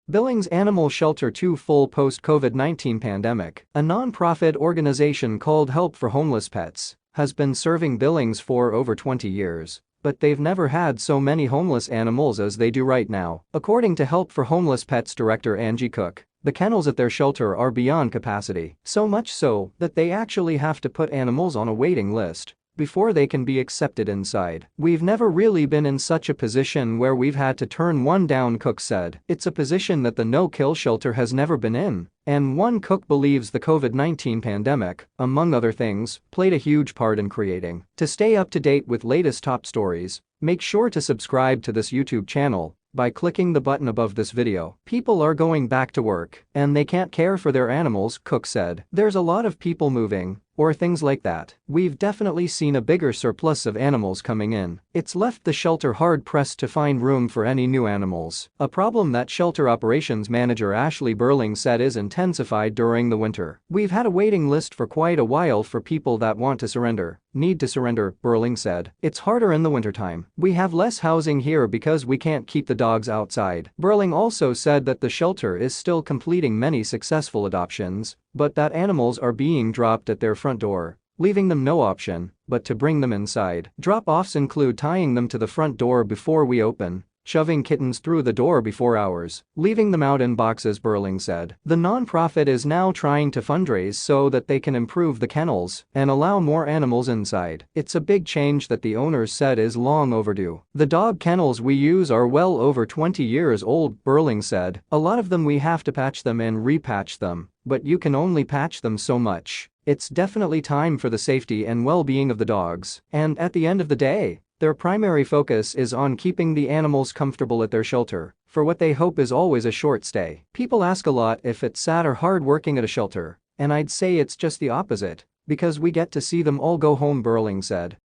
Billings Animal Shelter 2 full post-COVID-19 pandemic. A non-profit organization called Help for Homeless Pets has been serving Billings for over 20 years. But they've never had so many homeless animals as they do right now. According to Help for Homeless Pets director Angie, the kennels at their shelter are beyond capacity. So much so that they actually have to put animals on a waiting list before they can be accepted inside. "We've never really been in such a position where we've had to turn one down," Cook said. "It's a position that the no-kill shelter has never been in." And one Cook believes the COVID-19 pandemic, among other things, played a huge part in creating. To stay up to date with latest top stories, make sure to subscribe to this YouTube channel by clicking the button above this video. People are going back to work, and they can't care for their animals, Cook said. "There's a lot of people moving, or things like that. We've definitely seen a bigger surplus of animals coming in. It's left the shelter hard-pressed to find room for any new animals." A problem that shelter operations manager Ashley Billings said is intensified during the winter. "We've had a waiting list for quite a while for people that want to surrender, need to surrender," Billings said. "It's harder in the wintertime. We have less housing here because we can't keep the dogs outside." Billings also said that the shelter is still completing many successful adoptions, but that animals are being dropped at their front door, leaving them no option but to bring them inside. Drop-offs include tying them to the front door before we open, shoving kittens through the door before hours, leaving them out in boxes, Billings said. The nonprofit is now trying to fundraise so that they can improve the kennels and allow more animals inside. "It's a big change that the owners said is long overdue. The dog kennels we use are well over 20 years old," Billings said. "A lot of them we have to patch them and repatch them, but you can only patch them so much. It's definitely time for the safety and well-being of the dogs, and at the end of the day, their primary focus is on keeping the animals comfortable at their shelter for what they hope is always a short stay." People ask a lot if it's sad or hard working at a shelter, and I'd say it's just the opposite, because we get to see them all go home, Billings said.